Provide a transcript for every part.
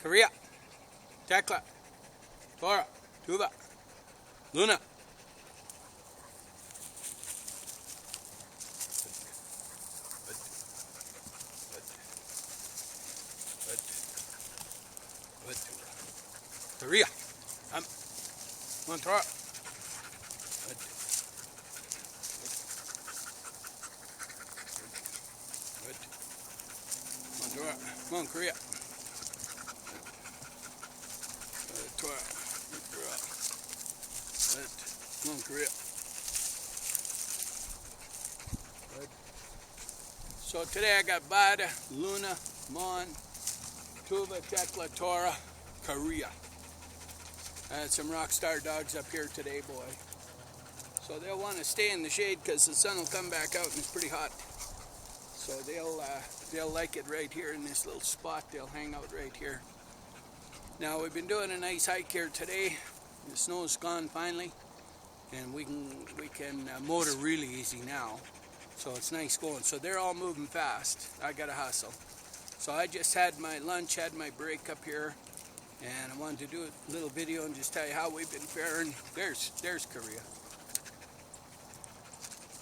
Karia, Tekla, Tora, Tuva, Luna. Karia, come on, Tora. Good. Come on, Tora. Come on, Karia. Tora. Tora. Good. Come on, Karia. Good. So today I got Vida, Luna, Mon, Tuva, Tekla, Tora, Karia. I had some rock star dogs up here today, boy. So they'll want to stay in the shade because the sun will come back out and it's pretty hot. So they'll like it right here in this little spot. They'll hang out right here. Now we've been doing a nice hike here today. The snow's gone finally, and we can motor really easy now. So it's nice going. So they're all moving fast. I gotta hustle. So I just had my lunch, had my break up here, and I wanted to do a little video and just tell you how we've been faring. There's Karia.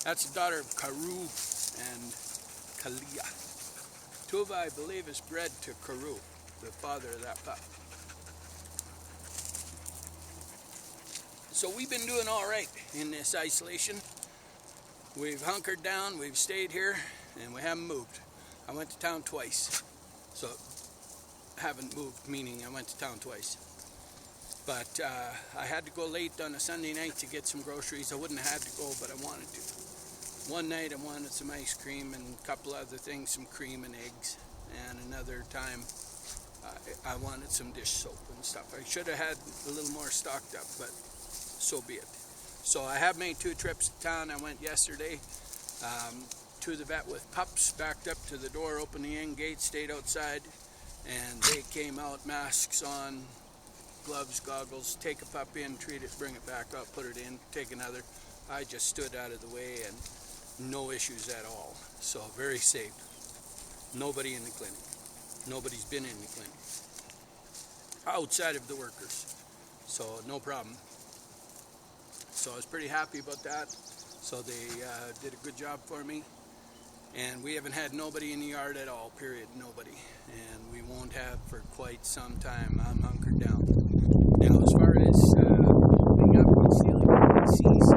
That's the daughter of Karu and Kalia. Tuva, I believe, is bred to Karu, the father of that pup. So we've been doing all right in this isolation. We've hunkered down, we've stayed here, and we haven't moved. I went to town twice. So haven't moved, meaning I went to town twice. But I had to go late on a Sunday night to get some groceries. I wouldn't have had to go, but I wanted to. One night I wanted some ice cream and a couple other things, some cream and eggs. And another time I wanted some dish soap and stuff. I should have had a little more stocked up, but so be it. So I have made 2 trips to town. I went yesterday to the vet with pups, backed up to the door, opened the end gate, stayed outside. And they came out, masks on, gloves, goggles, take a pup in, treat it, bring it back up, put it in, take another. I just stood out of the way and no issues at all. So very safe. Nobody in the clinic. Nobody's been in the clinic. Outside of the workers. So no problem. So I was pretty happy about that. So they did a good job for me. And we haven't had nobody in the yard at all, period, nobody. And we won't have for quite some time. I'm hunkered down. Now, as far as opening up and sealing the seas,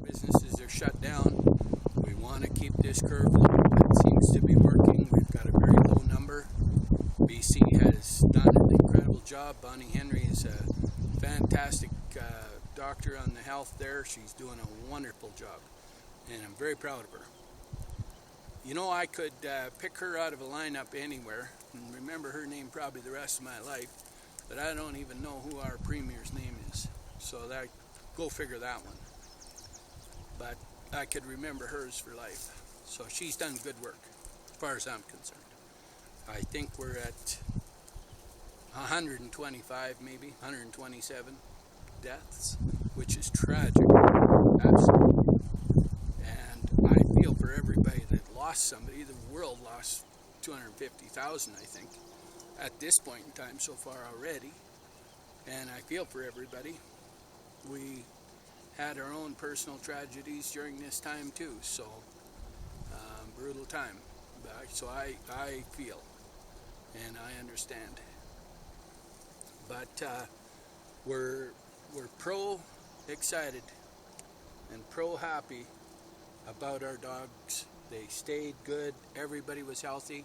businesses are shut down. We want to keep this curve low. It seems to be working. We've got a very low number. BC has done an incredible job. Bonnie Henry is a fantastic doctor on the health there. She's doing a wonderful job, and I'm very proud of her. You know, I could pick her out of a lineup anywhere and remember her name probably the rest of my life, but I don't even know who our premier's name is. So that, go figure that one. But I could remember hers for life. So she's done good work as far as I'm concerned. I think we're at 125, maybe 127 deaths, which is tragic, absolutely. And I feel for everybody that lost somebody. The world lost 250,000, I think, at this point in time so far already. And I feel for everybody. We had our own personal tragedies during this time too, so brutal time. So I feel, and I understand. But we're pro-excited and pro-happy about our dogs. They stayed good. Everybody was healthy.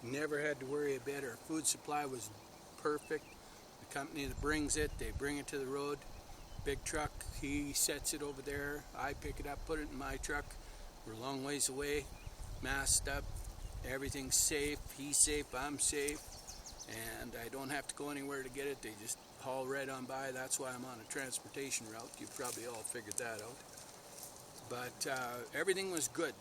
Never had to worry a bit. Our food supply was perfect. The company that brings it, they bring it to the road. Big truck, he sets it over there. I pick it up, put it in my truck. We're a long ways away, masked up. Everything's safe. He's safe. I'm safe. And I don't have to go anywhere to get it. They just haul right on by. That's why I'm on a transportation route. You've probably all figured that out. But everything was good.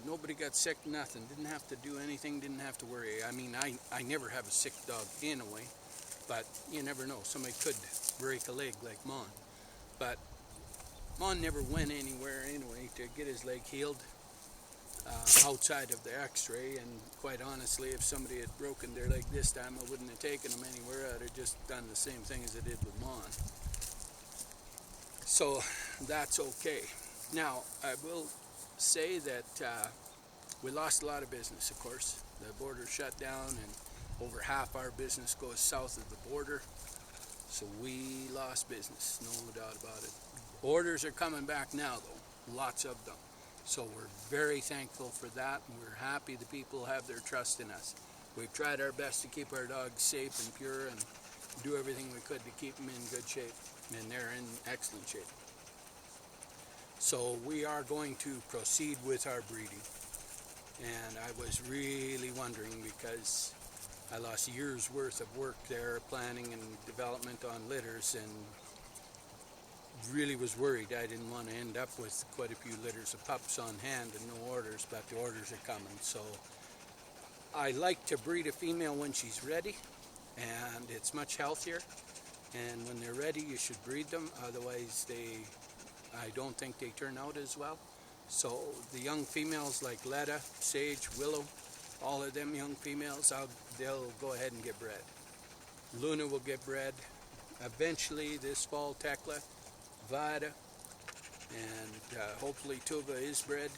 Nobody got sick, nothing. Didn't have to do anything, didn't have to worry. I mean, I never have a sick dog in a way, but you never know. Somebody could break a leg like Mon. But Mon never went anywhere anyway to get his leg healed. outside of the x-ray, and quite honestly, if somebody had broken their leg this time, I wouldn't have taken them anywhere. I'd have just done the same thing as I did with Mon. So that's okay. Now, I will say that we lost a lot of business, of course. The border shut down, and over half our business goes south of the border. So we lost business, no doubt about it. Orders are coming back now, though, lots of them. So we're very thankful for that, and we're happy the people have their trust in us. We've tried our best to keep our dogs safe and pure and do everything we could to keep them in good shape, and they're in excellent shape. So we are going to proceed with our breeding. And I was really wondering, because I lost years worth of work there, planning and development on litters, and really was worried I didn't want to end up with quite a few litters of pups on hand and no orders, but the orders are coming. So I like to breed a female when she's ready, and it's much healthier. And when they're ready, you should breed them. Otherwise, I don't think they turn out as well. So the young females like Letta, Sage, Willow, all of them young females, they'll go ahead and get bred. Luna will get bred. Eventually this fall, Tekla, Vida, and hopefully Tuva is bred.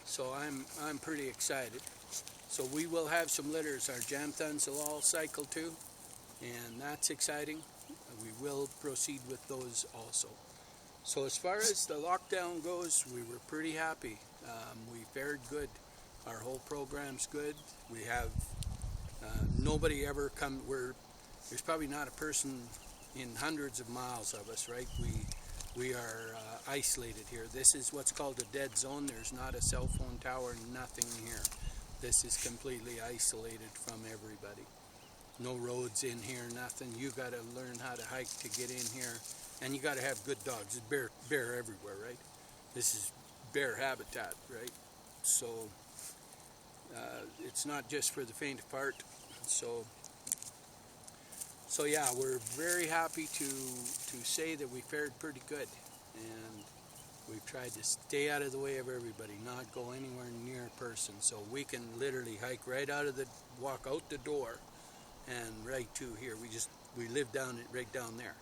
So I'm pretty excited. So we will have some litters. Our Jamthans will all cycle too, and that's exciting. We will proceed with those also. So as far as the lockdown goes, we were pretty happy. We fared good. Our whole program's good. We have nobody ever come. There's probably not a person in hundreds of miles of us, right? We are isolated here. This is what's called a dead zone. There's not a cell phone tower, nothing here. This is completely isolated from everybody. No roads in here, nothing. You got to learn how to hike to get in here, and you got to have good dogs. It's bear everywhere, right? This is bear habitat, right? So it's not just for the faint of heart. So yeah, we're very happy to say that we fared pretty good, and we've tried to stay out of the way of everybody, not go anywhere near a person, so we can literally hike walk out the door and right to here. We live right down there.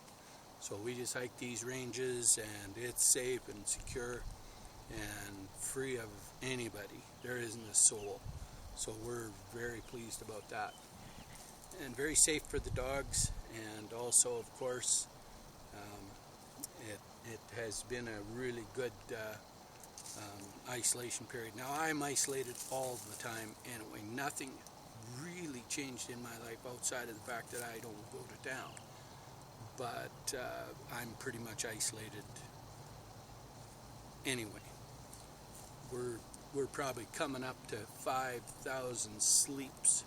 So we just hike these ranges, and it's safe and secure and free of anybody. There isn't a soul. So we're very pleased about that. And very safe for the dogs, and also, of course, it has been a really good isolation period. Now, I'm isolated all the time anyway. Nothing really changed in my life outside of the fact that I don't go to town. But I'm pretty much isolated anyway. We're probably coming up to 5,000 sleeps,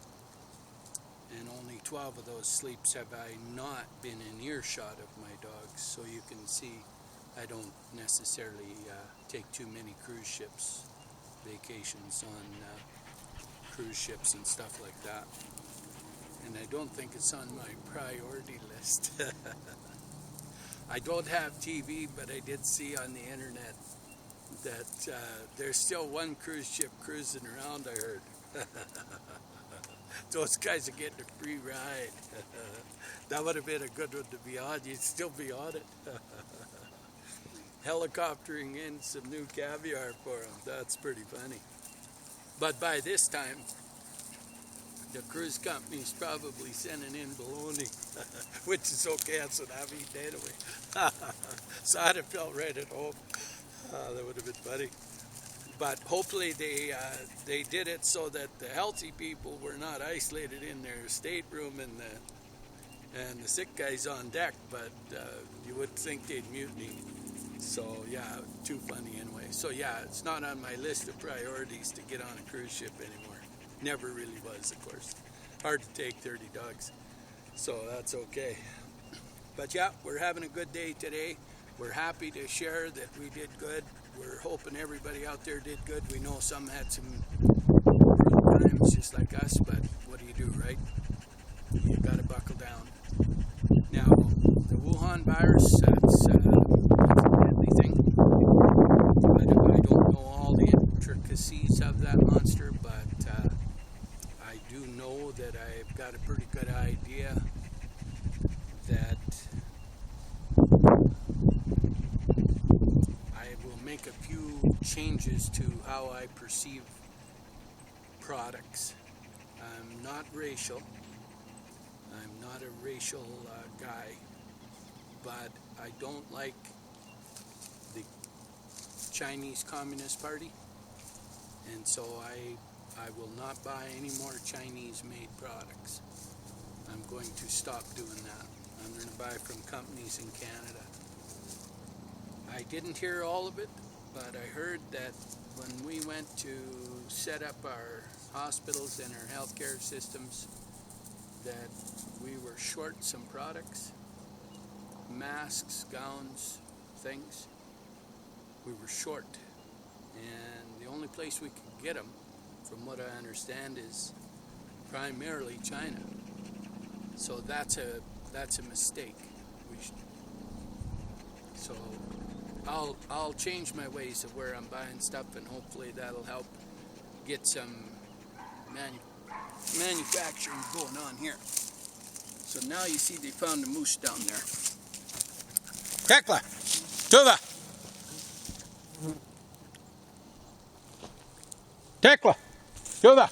and only 12 of those sleeps have I not been in earshot of my dogs. So you can see I don't necessarily take too many cruise ships, vacations on cruise ships and stuff like that. And I don't think it's on my priority list. I don't have TV, but I did see on the internet that there's still one cruise ship cruising around, I heard. Those guys are getting a free ride. That would have been a good one to be on. You'd still be on it. Helicoptering in some new caviar for them. That's pretty funny. But by this time, the cruise company's probably sending in bologna, which is okay. That's what I've eaten anyway. So I'd have felt right at home. That would have been funny. But hopefully they did it so that the healthy people were not isolated in their stateroom and the sick guys on deck. But you would think they'd mutiny. So yeah, too funny anyway. So yeah, it's not on my list of priorities to get on a cruise ship anymore. Never really was, of course. Hard to take 30 dogs. So that's okay. But yeah, we're having a good day today. We're happy to share that we did good. We're hoping everybody out there did good. We know some had some times just like us, but what do you do, right? You got to buckle down. Now, the Wuhan virus, that's a deadly thing. I don't know all the do know that I've got a pretty good idea that I will make a few changes to how I perceive products. I'm not racial. I'm not a racial guy, but I don't like the Chinese Communist Party, and so I will not buy any more Chinese-made products. I'm going to stop doing that. I'm going to buy from companies in Canada. I didn't hear all of it, but I heard that when we went to set up our hospitals and our healthcare systems, that we were short some products, masks, gowns, things. We were short, and the only place we could get them, from what I understand, is primarily China. So that's a mistake. So I'll change my ways of where I'm buying stuff, and hopefully that'll help get some manufacturing going on here. So now you see they found a moose down there. Tekla! Tuva! Tekla! Tuva!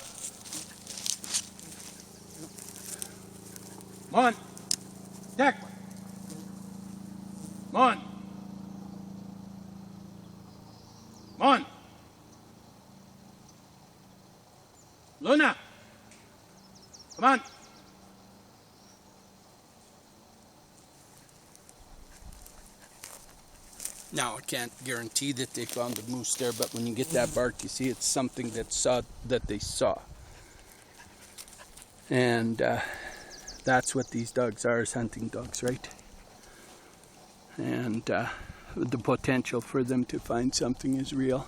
Come on! Tekla! Come on! Come on! Luna! Come on! Now I can't guarantee that they found a moose there, but when you get that bark, you see it's something that they saw. And that's what these dogs are, is hunting dogs, right? And the potential for them to find something is real.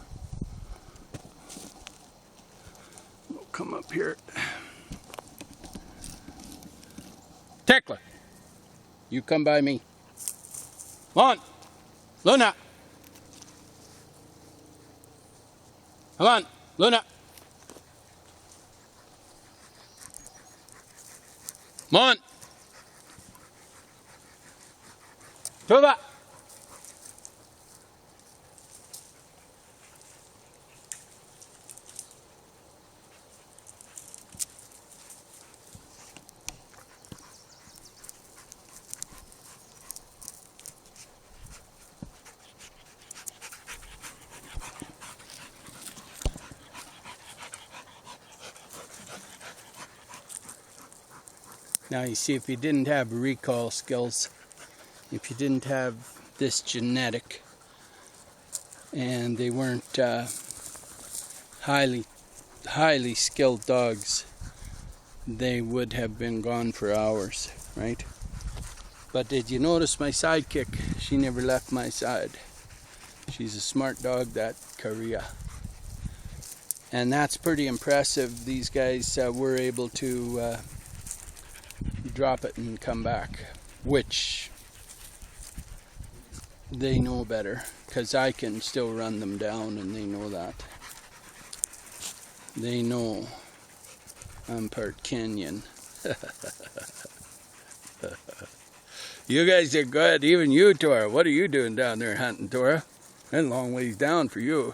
We'll come up here. Tekla, you come by me. Come on, Luna. Come on, Luna. Come on. Tuva. Now you see, if you didn't have recall skills, if you didn't have this genetic, and they weren't highly skilled dogs, they would have been gone for hours, right? But did you notice my sidekick? She never left my side. She's a smart dog, that Karia. And that's pretty impressive. These guys were able to drop it and come back, which they know better, because I can still run them down, and they know that. They know I'm part Kenyan. You guys are good, even you, Tora. What are you doing down there hunting, Tora? That's a long ways down for you.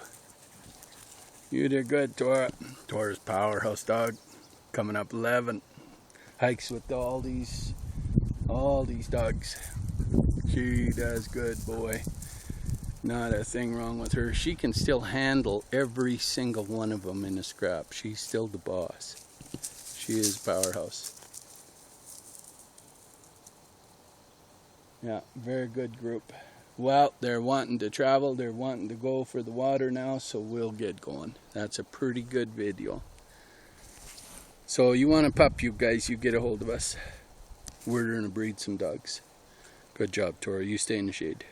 You did good, Tora. Tora's powerhouse dog, coming up 11. Hikes with all these dogs. She does good, boy. Not a thing wrong with her. She can still handle every single one of them in a scrap. She's still the boss. She is powerhouse. Yeah, very good group. Well, they're wanting to travel. They're wanting to go for the water now, so we'll get going. That's a pretty good video. So you want a pup, you guys, you get a hold of us. We're going to breed some dogs. Good job, Tora. You stay in the shade.